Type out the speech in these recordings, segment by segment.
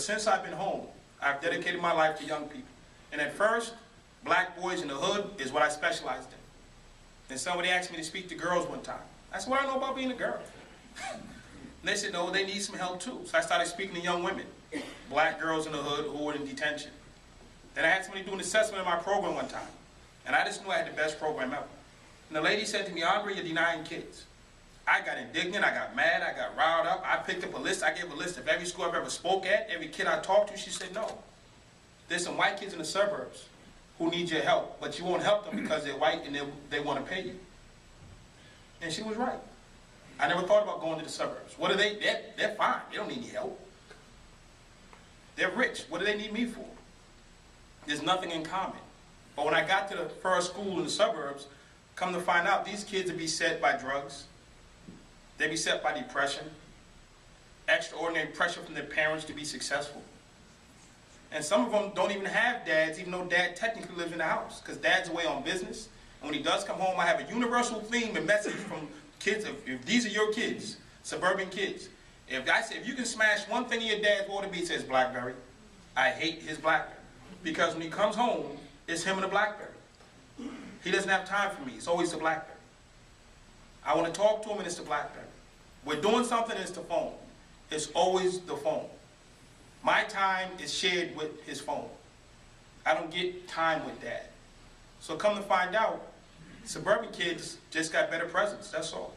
But since I've been home, I've dedicated my life to young people. And at first, black boys in the hood is what I specialized in. Then somebody asked me to speak to girls one time. I said, what do I know about being a girl? And they said, no, they need some help too. So I started speaking to young women, black girls in the hood who were in detention. Then I had somebody do an assessment of my program one time. And I just knew I had the best program ever. And the lady said to me, Andre, you're denying kids. I got indignant, I got mad, I got riled up. I picked up a list, I gave a list of every school I've ever spoke at, every kid I talked to. She said, no. There's some white kids in the suburbs who need your help, but you won't help them because they're white and they want to pay you. And she was right. I never thought about going to the suburbs. What are they? They're fine. They don't need any help. They're rich. What do they need me for? There's nothing in common. But when I got to the first school in the suburbs, come to find out, these kids are beset by drugs. They're beset by depression, extraordinary pressure from their parents to be successful. And some of them don't even have dads, even though dad technically lives in the house, because dad's away on business. And when he does come home, I have a universal theme and message from kids. If these are your kids, suburban kids, if I say, if you can smash one thing in your dad's water bead, says BlackBerry, I hate his BlackBerry. Because when he comes home, it's him and the BlackBerry. He doesn't have time for me. It's always the BlackBerry. I want to talk to him, and it's the BlackBerry. We're doing something, and it's the phone. It's always the phone. My time is shared with his phone. I don't get time with dad. So come to find out, suburban kids just got better presents, that's all.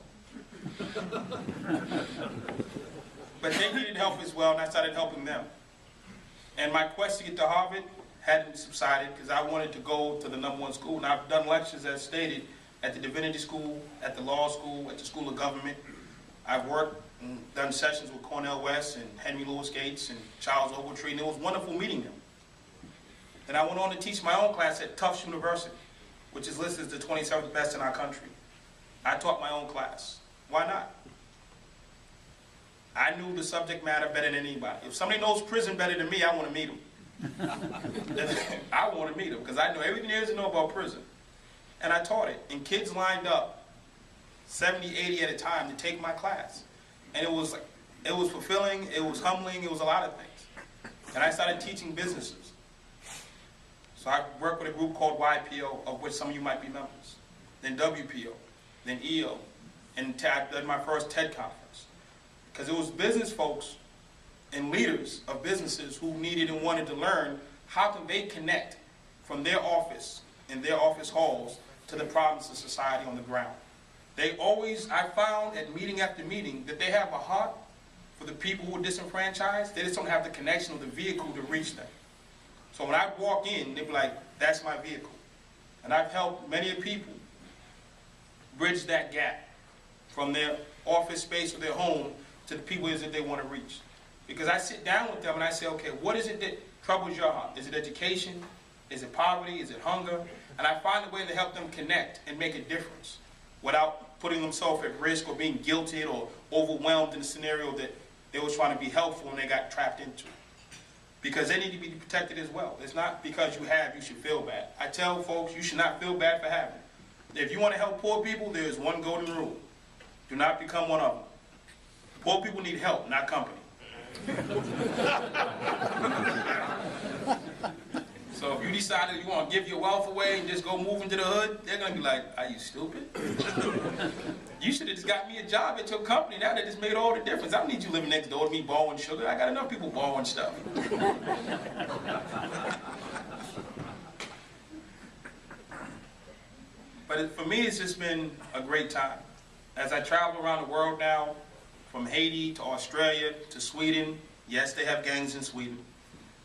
But they needed help as well, and I started helping them. And my quest to get to Harvard hadn't subsided because I wanted to go to the #1 school. And I've done lectures, as stated, at the Divinity School, at the Law School, at the School of Government. I've worked and done sessions with Cornel West and Henry Louis Gates and Charles Ogletree, and it was wonderful meeting them. Then I went on to teach my own class at Tufts University, which is listed as the 27th best in our country. I taught my own class. Why not? I knew the subject matter better than anybody. If somebody knows prison better than me, I want to meet them. I want to meet them because I know everything there is to know about prison. And I taught it, and kids lined up 70, 80 at a time to take my class. And it was fulfilling, it was humbling, it was a lot of things. And I started teaching businesses. So I worked with a group called YPO, of which some of you might be members. Then WPO, then EO, and I did my first TED conference. Because it was business folks and leaders of businesses who needed and wanted to learn how can they connect from their office and their office halls to the problems of society on the ground. They always, I found at meeting after meeting, that they have a heart for the people who are disenfranchised. They just don't have the connection or the vehicle to reach them. So when I walk in, they'd be like, that's my vehicle. And I've helped many people bridge that gap from their office space or their home to the people that they want to reach. Because I sit down with them and I say, okay, what is it that troubles your heart? Is it education? Is it poverty? Is it hunger? And I find a way to help them connect and make a difference without putting themselves at risk or being guilted or overwhelmed in a scenario that they were trying to be helpful and they got trapped into. Because they need to be protected as well. It's not because you have, you should feel bad. I tell folks, you should not feel bad for having. If you want to help poor people, there is one golden rule. Do not become one of them. Poor people need help, not company. So if you decide that you want to give your wealth away and just go move into the hood, they're going to be like, are you stupid? You should have just got me a job at your company. Now that just made all the difference. I don't need you living next door to me borrowing sugar. I got enough people borrowing stuff. But for me, it's just been a great time. As I travel around the world now, from Haiti to Australia to Sweden, yes, they have gangs in Sweden.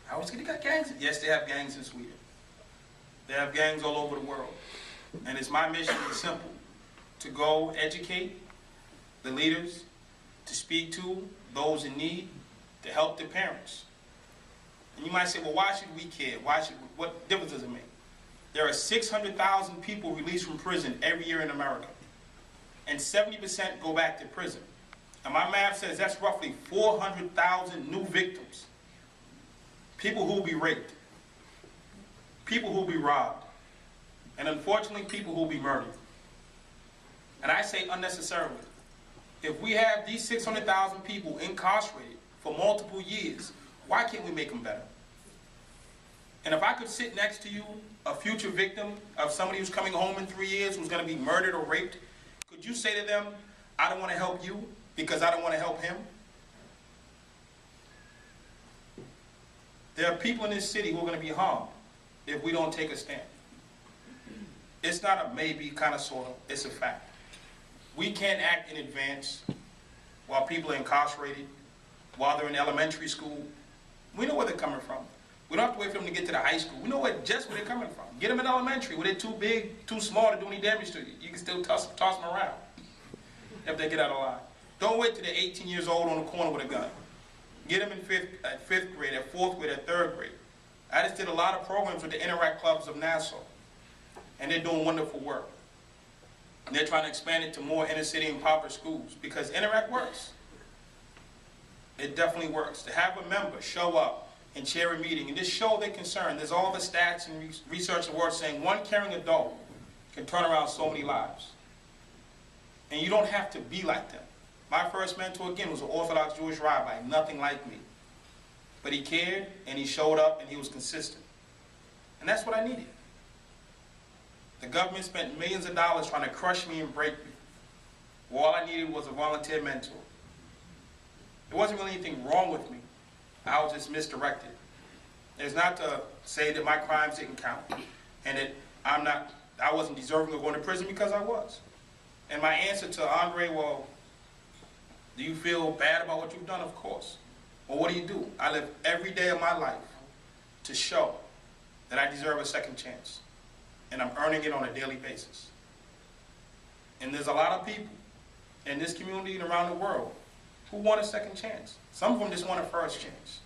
I always get, they got gangs. Yes, they have gangs in Sweden. They have gangs all over the world. And it's my mission, it's simple, to go educate the leaders, to speak to those in need, to help their parents. And you might say, well, why should we care? What difference does it make? There are 600,000 people released from prison every year in America. And 70% go back to prison. And my math says that's roughly 400,000 new victims. People who will be raped. People who will be robbed. And unfortunately, people who will be murdered. And I say unnecessarily. If we have these 600,000 people incarcerated for multiple years, Why can't we make them better? And if I could sit next to you, a future victim of somebody who's coming home in 3 years who's going to be murdered or raped, could you say to them, I don't want to help you because I don't want to help him? There are people in this city who are going to be harmed if we don't take a stand. It's not a maybe, kind of, sort of. It's a fact. We can't act in advance while people are incarcerated, while they're in elementary school. We know where they're coming from. We don't have to wait for them to get to the high school. We know just where they're coming from. Get them in elementary where they're too big, too small to do any damage to you. You can still toss them around if they get out of line. Don't wait till they're 18 years old on the corner with a gun. Get them in fifth grade, at fourth grade, at third grade. I just did a lot of programs with the Interact Clubs of Nassau, and they're doing wonderful work. And they're trying to expand it to more inner city and pauper schools because Interact works. It definitely works. To have a member show up and chair a meeting and just show their concern. There's all the stats and research awards saying one caring adult can turn around so many lives. And you don't have to be like them. My first mentor, again, was an Orthodox Jewish rabbi, nothing like me. But he cared, and he showed up, and he was consistent. And that's what I needed. The government spent millions of dollars trying to crush me and break me. All I needed was a volunteer mentor. There wasn't really anything wrong with me. I was just misdirected. It's not to say that my crimes didn't count, and that I wasn't deserving of going to prison, because I was. And my answer to Andre, well, do you feel bad about what you've done? Of course. Well, what do? I live every day of my life to show that I deserve a second chance. And I'm earning it on a daily basis. And there's a lot of people in this community and around the world who want a second chance. Some of them just want a first chance.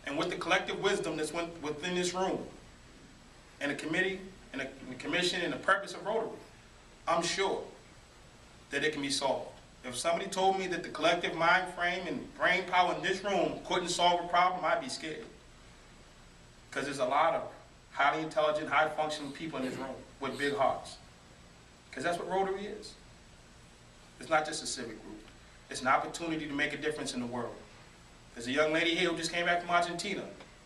And with the collective wisdom that's within this room, and the committee, and the commission, and the purpose of Rotary, I'm sure that it can be solved. If somebody told me that the collective mind frame and brain power in this room couldn't solve a problem, I'd be scared. Because there's a lot of highly intelligent, high-functioning people in this room with big hearts. Because that's what Rotary is. It's not just a civic group. It's an opportunity to make a difference in the world. There's a young lady here who just came back from Argentina.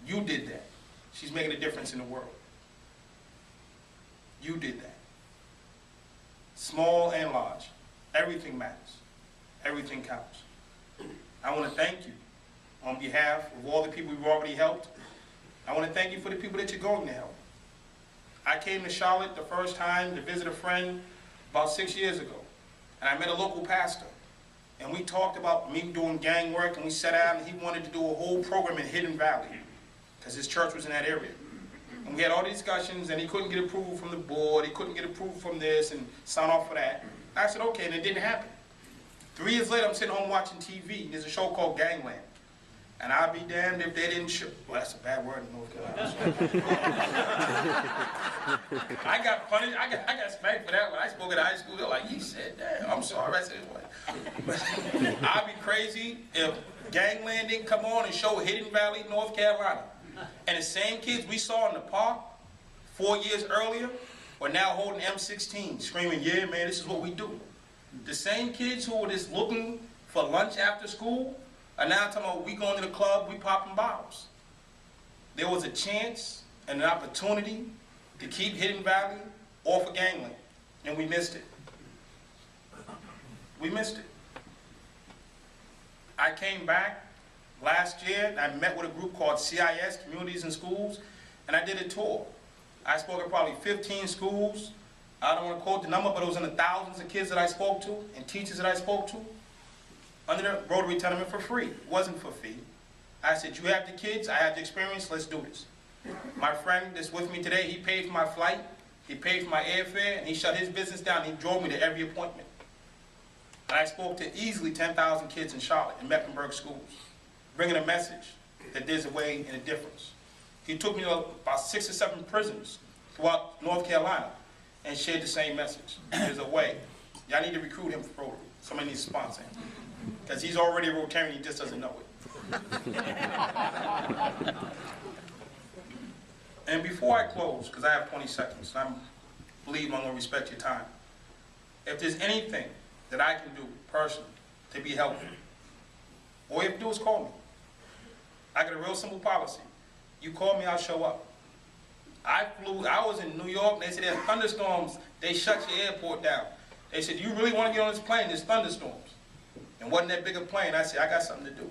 You did that. She's making a difference in the world. You did that. Small and large. Everything matters. Everything counts. I want to thank you on behalf of all the people we've already helped. I want to thank you for the people that you're going to help. I came to Charlotte the first time to visit a friend about 6 years ago, and I met a local pastor, and we talked about me doing gang work, and we sat down, and he wanted to do a whole program in Hidden Valley because his church was in that area. And we had all these discussions, and he couldn't get approval from the board, he couldn't get approval from this, and sign off for that. I said, okay, and it didn't happen. 3 years later, I'm sitting home watching TV. There's a show called Gangland. And I'd be damned if they didn't show. Well, that's a bad word in North Carolina. I got punished. I got spanked for that when I spoke at high school. They're like, he said that. I'm sorry. I said what? I'd be crazy if Gangland didn't come on and show Hidden Valley, North Carolina. And the same kids we saw in the park 4 years earlier are now holding M16, screaming, yeah, man, this is what we do. The same kids who were just looking for lunch after school are now talking about we going to the club, we popping bottles. There was a chance and an opportunity to keep Hidden Valley off of Gangland, and we missed it. We missed it. I came back last year, and I met with a group called CIS, Communities in Schools, and I did a tour. I spoke at probably 15 schools. I don't want to quote the number, but it was in the thousands of kids that I spoke to and teachers that I spoke to under the Rotary Tenement for free. It wasn't for fee. I said, you have the kids, I have the experience, let's do this. My friend that's with me today, he paid for my flight, he paid for my airfare, and he shut his business down. He drove me to every appointment. And I spoke to easily 10,000 kids in Charlotte, in Mecklenburg schools, bringing a message that there's a way and a difference. He took me to about 6 or 7 prisons throughout North Carolina and shared the same message. There's a way. Y'all need to recruit him for Rotary. Somebody needs to sponsor him. Because he's already a Rotarian, he just doesn't know it. And before I close, because I have 20 seconds, and I believe I'm going to respect your time. If there's anything that I can do personally to be helpful, all you have to do is call me. I got a real simple policy. You call me, I'll show up. I was in New York, and they said there's thunderstorms, they shut your airport down. They said, you really want to get on this plane? There's thunderstorms. And wasn't that big a plane? I said, I got something to do.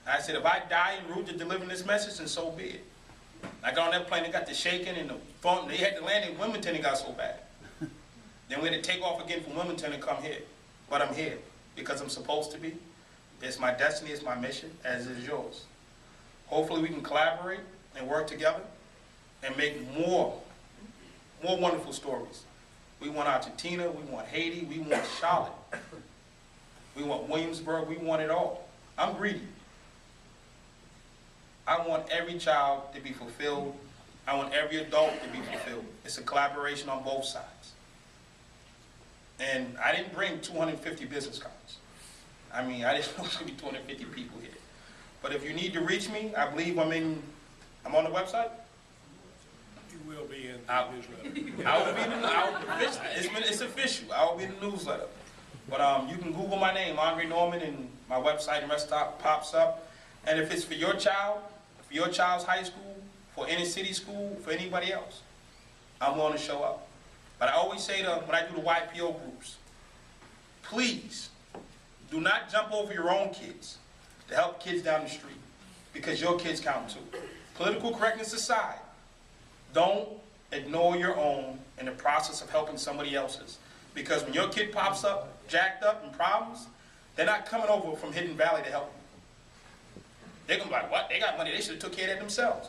I said, if I die en route to delivering this message, then so be it. I got on that plane, they got the shaking and the phone. They had to land in Wilmington, it got so bad. Then we had to take off again from Wilmington and come here. But I'm here because I'm supposed to be. It's my destiny, it's my mission, as is yours. Hopefully we can collaborate and work together and make more wonderful stories. We want Argentina, we want Haiti, we want Charlotte. We want Williamsburg, we want it all. I'm greedy. I want every child to be fulfilled. I want every adult to be fulfilled. It's a collaboration on both sides. And I didn't bring 250 business cards. I mean, I didn't want to be 250 people here. But if you need to reach me, I believe I'm on the website. You will be in the newsletter. I will be in the, it's official. I will be in the newsletter. But you can Google my name, Andre Norman, and my website and rest pops up. And if it's for your child, for your child's high school, for any city school, for anybody else, I'm willing to show up. But I always say when I do the YPO groups, please do not jump over your own kids to help kids down the street, because your kids count too. Political correctness aside, don't ignore your own in the process of helping somebody else's. Because when your kid pops up, jacked up, in problems, they're not coming over from Hidden Valley to help you. They're going to be like, what? They got money. They should have took care of that themselves.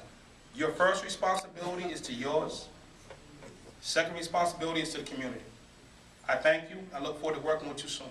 Your first responsibility is to yours. Second responsibility is to the community. I thank you. I look forward to working with you soon.